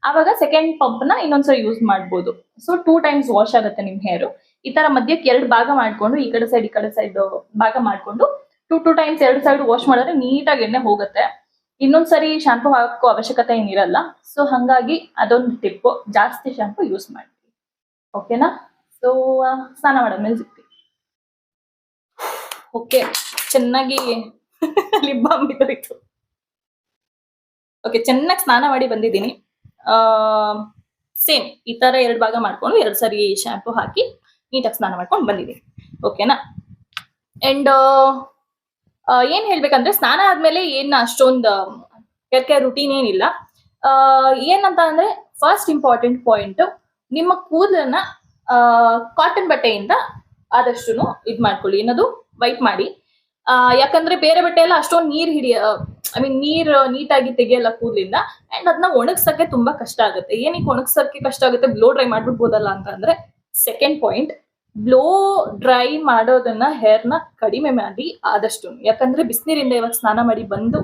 ಆವಾಗ ಸೆಕೆಂಡ್ ಪಂಪ್ ನ ಇನ್ನೊಂದ್ಸರಿ ಯೂಸ್ ಮಾಡ್ಬೋದು. ಸೊ 2 times ವಾಶ್ ಆಗುತ್ತೆ ನಿಮ್ ಹೇರು. ಈ ತರ ಮಧ್ಯಕ್ಕೆ 2 ಭಾಗ ಮಾಡ್ಕೊಂಡು, ಈ ಕಡೆ ಸೈಡ್ ಭಾಗ ಮಾಡ್ಕೊಂಡು 2 times 2 ಸೈಡ್ ವಾಶ್ ಮಾಡಿದ್ರೆ ನೀಟಾಗಿ ಎಣ್ಣೆ ಹೋಗುತ್ತೆ. ಇನ್ನೊಂದ್ಸರಿ ಶಾಂಪು ಹಾಕೋ ಅವಶ್ಯಕತೆ ಏನಿರಲ್ಲ. ಸೊ ಹಂಗಾಗಿ ಅದೊಂದು ಟಿಪ್, ಜಾಸ್ತಿ ಶಾಂಪು ಯೂಸ್ ಮಾಡ್ತೀವಿ. ಓಕೆನಾ? ಸೊ ಸ್ನಾನ ಮಾಡಾದ್ಮೇಲೆ ಸಿಗ್ತೀವಿ. ಓಕೆ, ಚೆನ್ನಾಗಿ ಲಿಪ್ ಬಾಮ್ ಬಿದ್ದೋಯ್ತು. ಓಕೆ, ಚೆನ್ನಾಗಿ ಸ್ನಾನ ಮಾಡಿ ಬಂದಿದ್ದೀನಿ. ಸೇಮ್ ಈ ತರ 2 ಭಾಗ ಮಾಡ್ಕೊಂಡು 2 ಸರಿ ಶಾಂಪು ಹಾಕಿ ನೀಟಾಗಿ ಸ್ನಾನ ಮಾಡ್ಕೊಂಡು ಬಂದಿದ್ದೀನಿ. ಓಕೆನಾ? ಅಂಡ್ ಏನ್ ಹೇಳ್ಬೇಕಂದ್ರೆ, ಸ್ನಾನ ಆದ್ಮೇಲೆ ಏನ್ ಅಷ್ಟೊಂದು ಕೇರ್ ರುಟೀನ್ ಏನಿಲ್ಲ. ಏನಂತ ಅಂದ್ರೆ, ಫಸ್ಟ್ ಇಂಪಾರ್ಟೆಂಟ್ ಪಾಯಿಂಟ್, ನಿಮ್ಮ ಕೂದಲನ್ನ ಕಾಟನ್ ಬಟ್ಟೆಯಿಂದ ಆದಷ್ಟು ಇದ್ ಮಾಡ್ಕೊಳ್ಳಿ, ಏನದು ವೈಪ್ ಮಾಡಿ. ಯಾಕಂದ್ರೆ ಬೇರೆ ಬಟ್ಟೆ ಎಲ್ಲ ಅಷ್ಟೊಂದು ನೀರ್ ಹಿಡಿಯ ಐ ಮೀನ್ ನೀಟಾಗಿ ತೆಗಿಯಲ್ಲ ಕೂದಲಿಂದ. ಅಂಡ್ ಅದನ್ನ ಒಣಗ್ಸಕ್ಕೆ ತುಂಬಾ ಕಷ್ಟ ಆಗುತ್ತೆ. ಏನಕ್ಕೆ ಒಣಗ್ಸಕ್ಕೆ ಕಷ್ಟ ಆಗುತ್ತೆ, ಬ್ಲೋ ಡ್ರೈ ಮಾಡ್ಬಿಡ್ಬೋದಲ್ಲ ಅಂತ ಅಂದ್ರೆ ಸೆಕೆಂಡ್ ಪಾಯಿಂಟ್, ಬ್ಲೋ ಡ್ರೈ ಮಾಡೋದನ್ನ ಹೇರ್ನ ಕಡಿಮೆ ಮಾಡಿ ಆದಷ್ಟು. ಯಾಕಂದ್ರೆ ಬಿಸಿನೀರಿಂದ ಇವಾಗ ಸ್ನಾನ ಮಾಡಿ ಬಂದು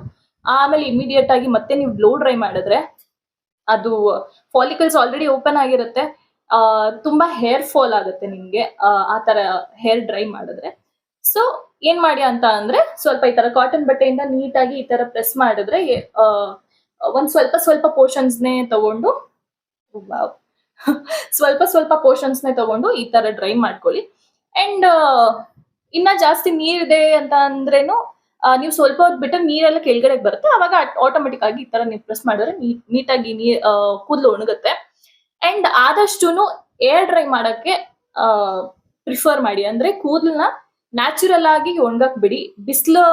ಆಮೇಲೆ ಇಮಿಡಿಯೇಟ್ ಆಗಿ ಮತ್ತೆ ನೀವು ಬ್ಲೋ ಡ್ರೈ ಮಾಡಿದ್ರೆ ಅದು ಫಾಲಿಕಲ್ಸ್ ಆಲ್ರೆಡಿ ಓಪನ್ ಆಗಿರುತ್ತೆ, ತುಂಬಾ ಹೇರ್ ಫಾಲ್ ಆಗುತ್ತೆ ನಿಮ್ಗೆ ಆ ತರ ಹೇರ್ ಡ್ರೈ ಮಾಡಿದ್ರೆ. ಸೊ ಏನ್ ಮಾಡಿ ಅಂತ ಅಂದ್ರೆ ಸ್ವಲ್ಪ ಈ ತರ ಕಾಟನ್ ಬಟ್ಟೆಯಿಂದ ನೀಟಾಗಿ ಈ ತರ ಪ್ರೆಸ್ ಮಾಡಿದ್ರೆ ಒಂದ್ ಸ್ವಲ್ಪ ಪೋರ್ಷನ್ಸ್ನೇ ತಗೊಂಡು ಸ್ವಲ್ಪ ಪೋರ್ಷನ್ಸ್ನೇ ತಗೊಂಡು ಈ ತರ ಡ್ರೈ ಮಾಡ್ಕೊಳ್ಳಿ. ಅಂಡ್ ಇನ್ನ ಜಾಸ್ತಿ ನೀರಿದೆ ಅಂತ ಅಂದ್ರೇನು ನೀವು ಸ್ವಲ್ಪ ಹೊತ್ತು ಬಿಟ್ಟು ನೀರೆಲ್ಲ ಕೆಳಗಡೆ ಬರುತ್ತೆ, ಅವಾಗ ಆಟೋಮೆಟಿಕ್ ಆಗಿ ಈ ತರ ನೀವು ಪ್ರೆಸ್ ಮಾಡಿದ್ರೆ ನೀಟಾಗಿ ಕೂದಲು ಒಣಗುತ್ತೆ. ಅಂಡ್ ಆದಷ್ಟು ಏರ್ ಡ್ರೈ ಮಾಡಕ್ಕೆ ಪ್ರಿಫರ್ ಮಾಡಿ. ಅಂದ್ರೆ ಕೂದಲನ್ನ ನ್ಯಾಚುರಲ್ ಆಗಿ ಒಣಗಕ್ ಬಿಡಿ. ಬಿಸಿಲು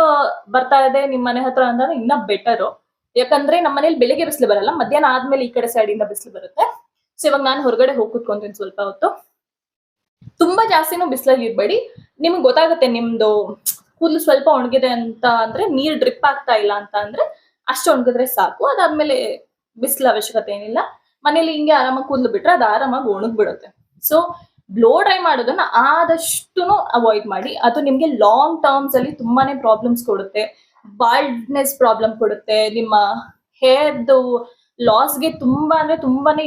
ಬರ್ತಾ ಇದೆ ನಿಮ್ ಮನೆ ಹತ್ರ ಅಂದ್ರೆ ಇನ್ನ ಬೆಟರು. ಯಾಕಂದ್ರೆ ನಮ್ಮ ಮನೇಲಿ ಬೆಳಿಗ್ಗೆ ಬಿಸಿಲು ಬರಲ್ಲ, ಮಧ್ಯಾಹ್ನ ಆದ್ಮೇಲೆ ಈ ಕಡೆ ಸೈಡ್ ಇಂದ ಬಿಸಿಲು ಬರುತ್ತೆ. ಸೊ ಇವಾಗ ನಾನು ಹೊರಗಡೆ ಹೋಗಿ ಕೂತ್ಕೊಂತೀನಿ ಸ್ವಲ್ಪ ಹೊತ್ತು. ತುಂಬಾ ಜಾಸ್ತಿನೂ ಬಿಸಿಲಲ್ಲಿ ಇರ್ಬೇಡಿ. ನಿಮ್ಗೆ ಗೊತ್ತಾಗುತ್ತೆ ನಿಮ್ದು ಕೂದಲು ಸ್ವಲ್ಪ ಒಣಗಿದೆ ಅಂತ ಅಂದ್ರೆ, ನೀರ್ ಡ್ರಿಪ್ ಆಗ್ತಾ ಇಲ್ಲ ಅಂತ ಅಂದ್ರೆ ಅಷ್ಟು ಒಣಗಿದ್ರೆ ಸಾಕು. ಅದಾದ್ಮೇಲೆ ಬಿಸಿಲು ಅವಶ್ಯಕತೆ ಏನಿಲ್ಲ. ಮನೇಲಿ ಹಿಂಗೆ ಆರಾಮಾಗಿ ಕೂದಲು ಬಿಟ್ರೆ ಅದು ಆರಾಮಾಗಿ ಒಣಗ್ಬಿಡುತ್ತೆ. ಸೊ ಬ್ಲೋ ಡ್ರೈ ಮಾಡೋದನ್ನ ಆದಷ್ಟು ಅವಾಯ್ಡ್ ಮಾಡಿ. ಅದು ನಿಮ್ಗೆ ಲಾಂಗ್ ಟರ್ಮ್ಸ್ ಅಲ್ಲಿ ತುಂಬಾನೇ ಪ್ರಾಬ್ಲಮ್ಸ್ ಕೊಡುತ್ತೆ. ಬಾಲ್ಡ್ನೆಸ್ ಪ್ರಾಬ್ಲಮ್ ಕೊಡುತ್ತೆ, ನಿಮ್ಮ ಹೇರ್ದು ಲಾಸ್ಗೆ ತುಂಬಾನೇ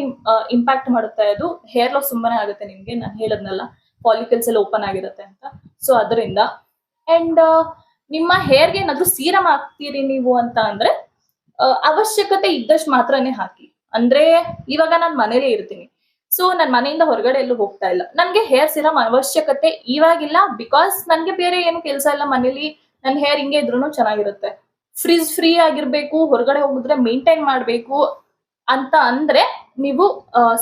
ಇಂಪ್ಯಾಕ್ಟ್ ಮಾಡುತ್ತೆ. ಅದು ಹೇರ್ ಲಾಸ್ ತುಂಬಾನೇ ಆಗುತ್ತೆ ನಿಮ್ಗೆ. ನಾನು ಹೇಳದ್ನಲ್ಲ ಫಾಲಿಕಲ್ಸ್ ಎಲ್ಲ ಓಪನ್ ಆಗಿರುತ್ತೆ ಅಂತ. ಸೊ ಅದರಿಂದ ಅಂಡ್ ನಿಮ್ಮ ಹೇರ್ಗೆ ಏನಾದ್ರು ಸೀರಮ್ ಹಾಕ್ತೀರಿ ನೀವು ಅಂತ ಅಂದ್ರೆ ಅವಶ್ಯಕತೆ ಇದ್ದಷ್ಟು ಮಾತ್ರನೇ ಹಾಕಿ. ಅಂದ್ರೆ ಇವಾಗ ನಾನು ಮನೇಲೇ ಇರ್ತೀನಿ, ಸೊ ನಾನು ಮನೆಯಿಂದ ಹೊರಗಡೆ ಎಲ್ಲೂ ಹೋಗ್ತಾ ಇಲ್ಲ, ನನ್ಗೆ ಹೇರ್ ಸಿರಮ್ ಅವಶ್ಯಕತೆ ಇವಾಗಿಲ್ಲ. ಬಿಕಾಸ್ ನನ್ಗೆ ಬೇರೆ ಏನು ಕೆಲಸ ಇಲ್ಲ, ಮನೇಲಿ ನನ್ನ ಹೇರ್ ಹಿಂಗೆ ಇದ್ರೂ ಚೆನ್ನಾಗಿರುತ್ತೆ. ಫ್ರೀ ಆಗಿರ್ಬೇಕು, ಹೊರಗಡೆ ಹೋಗಿದ್ರೆ ಮೇಂಟೈನ್ ಮಾಡ್ಬೇಕು ಅಂತ ಅಂದ್ರೆ ನೀವು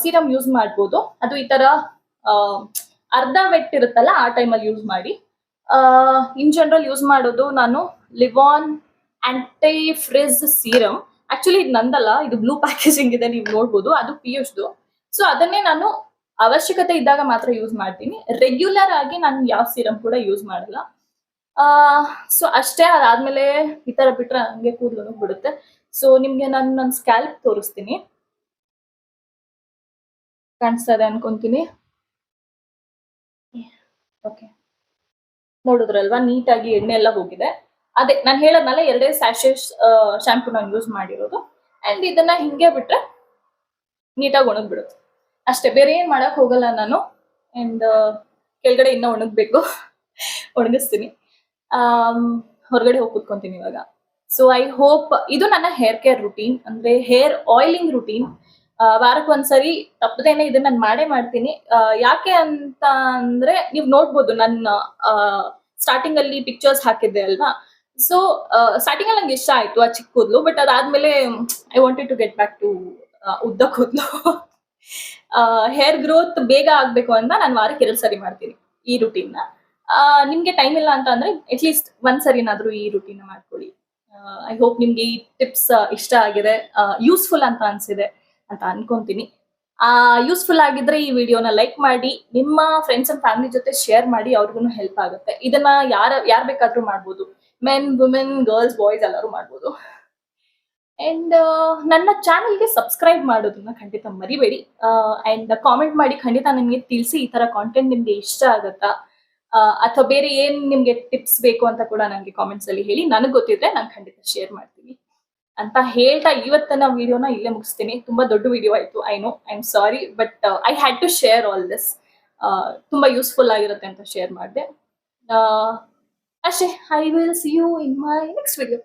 ಸೀರಮ್ ಯೂಸ್ ಮಾಡ್ಬೋದು. ಅದು ಈ ತರ ಅರ್ಧ ವೆಟ್ ಇರುತ್ತಲ್ಲ ಆ ಟೈಮಲ್ಲಿ ಯೂಸ್ ಮಾಡಿ. ಇನ್ ಜನರಲ್ ಯೂಸ್ ಮಾಡೋದು ನಾನು ಲಿವಾನ್ ಆಂಟಿ ಫ್ರಿಜ್ ಸೀರಮ್. ಆಕ್ಚುಲಿ ಇದು ನಂದಲ್ಲ, ಇದು ಬ್ಲೂ ಪ್ಯಾಕೇಜಿಂಗ್ ಇದೆ, ನೀವು ನೋಡ್ಬೋದು. ಅದು ಪಿಯೂಷ್ದು. ಸೊ ಅದನ್ನೇ ನಾನು ಅವಶ್ಯಕತೆ ಇದ್ದಾಗ ಮಾತ್ರ ಯೂಸ್ ಮಾಡ್ತೀನಿ. ರೆಗ್ಯುಲರ್ ಆಗಿ ನಾನು ಯಾವ ಸೀರಮ್ ಕೂಡ ಯೂಸ್ ಮಾಡಲ್ಲ. ಸೊ ಅಷ್ಟೇ. ಅದಾದ್ಮೇಲೆ ಈ ತರ ಬಿಟ್ರೆ ಹಂಗೆ ಕೂದಲು ಬಿಡುತ್ತೆ. ಸೊ ನಿಮ್ಗೆ ನಾನು ನನ್ನ ಸ್ಕ್ಯಾಲ್ಪ್ ತೋರಿಸ್ತೀನಿ, ಕಾಣಿಸ್ತಾ ಇದೆ ಅನ್ಕೊಂತೀನಿ. ಓಕೆ, ನೋಡಿದ್ರಲ್ವಾ ನೀಟಾಗಿ ಎಣ್ಣೆ ಎಲ್ಲ ಹೋಗಿದೆ. ಅದೇ ನಾನು ಹೇಳದ್ನಲ್ಲ, 2 ಸ್ಯಾಶೆ ಶಾಂಪೂ ನಾನು ಯೂಸ್ ಮಾಡಿರೋದು. ಅಂಡ್ ಇದನ್ನ ಹಿಂಗೆ ಬಿಟ್ರೆ ನೀಟಾಗಿ ಒಣಗ್ಬಿಡುತ್ತೆ ಅಷ್ಟೇ, ಬೇರೆ ಏನ್ ಮಾಡಕ್ ಹೋಗಲ್ಲ ನಾನು. ಅಂಡ್ ಕೆಳಗಡೆ ಇನ್ನ ಒಣಗ್ಬೇಕು, ಒಣಗಿಸ್ತೀನಿ. ಹೊರಗಡೆ ಹೋಗಿ ಕೂತ್ಕೊಂತೀನಿ ಇವಾಗ. ಸೊ ಐ ಹೋಪ್ ಇದು ನನ್ನ ಹೇರ್ ಕೇರ್ ರುಟೀನ್, ಅಂದ್ರೆ ಹೇರ್ ಆಯಿಲಿಂಗ್ ರುಟೀನ್. ವಾರಕ್ಕೊಂದ್ಸರಿ ತಪ್ಪದೇನೆ ಇದನ್ನ ನಾನು ಮಾಡೇ ಮಾಡ್ತೀನಿ. ಯಾಕೆ ಅಂತ ಅಂದ್ರೆ ನೀವು ನೋಡ್ಬೋದು ನನ್ನ ಸ್ಟಾರ್ಟಿಂಗ್ ಅಲ್ಲಿ ಪಿಕ್ಚರ್ಸ್ ಹಾಕಿದ್ದೆ ಅಲ್ವಾ. ಸೊ ಸ್ಟಾರ್ಟಿಂಗ್ ಅಲ್ಲಿ ನಂಗೆ ಇಷ್ಟ ಆಯ್ತು ಆ ಚಿಕ್ಕ ಕೂದಲು, ಬಟ್ ಅದಾದ್ಮೇಲೆ I wanted to get back to ಉದ್ದ ಕೂದಲು. ಹೇರ್ ಗ್ರೋತ್ ಬೇಗ ಆಗ್ಬೇಕು ಅಂತ ನಾನು ವಾರಕ್ಕೆ 2 ಸರಿ ಮಾಡ್ತೀನಿ ಈ ರುಟೀನ್ ನ. ನಿಮ್ಗೆ ಟೈಮ್ ಇಲ್ಲ ಅಂತ ಅಂದ್ರೆ ಅಟ್ಲೀಸ್ಟ್ ಒಂದ್ ಸರಿನಾದ್ರೂ ಈ ರುಟೀನ್ ಮಾಡ್ಕೊಳ್ಳಿ. ಐ ಹೋಪ್ ನಿಮ್ಗೆ ಈ ಟಿಪ್ಸ್ ಇಷ್ಟ ಆಗಿದೆ, ಯೂಸ್ಫುಲ್ ಅಂತ ಅನ್ಸಿದೆ ಅಂತ ಅನ್ಕೊಂತೀನಿ. ಯೂಸ್ಫುಲ್ ಆಗಿದ್ರೆ ಈ ವಿಡಿಯೋನ ಲೈಕ್ ಮಾಡಿ, ನಿಮ್ಮ ಫ್ರೆಂಡ್ಸ್ ಅಂಡ್ ಫ್ಯಾಮಿಲಿ ಜೊತೆ ಶೇರ್ ಮಾಡಿ, ಅವ್ರಿಗೂ ಹೆಲ್ಪ್ ಆಗುತ್ತೆ. ಇದನ್ನ ಯಾರ್ ಬೇಕಾದ್ರೂ ಮಾಡ್ಬೋದು, ಮೆನ್, ವುಮೆನ್, ಗರ್ಲ್ಸ್, ಬಾಯ್ಸ್ ಎಲ್ಲರೂ ಮಾಡ್ಬೋದು. ಅಂಡ್ ನನ್ನ ಚಾನೆಲ್ಗೆ ಸಬ್ಸ್ಕ್ರೈಬ್ ಮಾಡೋದನ್ನ ಖಂಡಿತ ಮರಿಬೇಡಿ. ಅಂಡ್ ಕಾಮೆಂಟ್ ಮಾಡಿ ಖಂಡಿತ ನಿಮ್ಗೆ ತಿಳಿಸಿ ಈ ತರ ಕಾಂಟೆಂಟ್ ನಿಮ್ಗೆ ಇಷ್ಟ ಆಗತ್ತಾ, ಅಥವಾ ಬೇರೆ ಏನ್ ನಿಮ್ಗೆ ಟಿಪ್ಸ್ ಬೇಕು ಅಂತ ಕೂಡ ನನಗೆ ಕಾಮೆಂಟ್ಸ್ ಅಲ್ಲಿ ಹೇಳಿ. ನನಗೆ ಗೊತ್ತಿದ್ರೆ ನಾನು ಖಂಡಿತ ಶೇರ್ ಮಾಡ್ತೀನಿ ಅಂತ ಹೇಳ್ತಾ ಇವತ್ತಿನ ವಿಡಿಯೋನ ಇಲ್ಲೇ ಮುಗಿಸ್ತೀನಿ. ತುಂಬಾ ದೊಡ್ಡ ವಿಡಿಯೋ ಆಯ್ತು, I know, I am sorry, but I had to share all this. ತುಂಬಾ ಯೂಸ್ಫುಲ್ ಆಗಿರುತ್ತೆ ಅಂತ ಶೇರ್ ಮಾಡಿದೆ ಅಷ್ಟೇ. I will see you in my next video.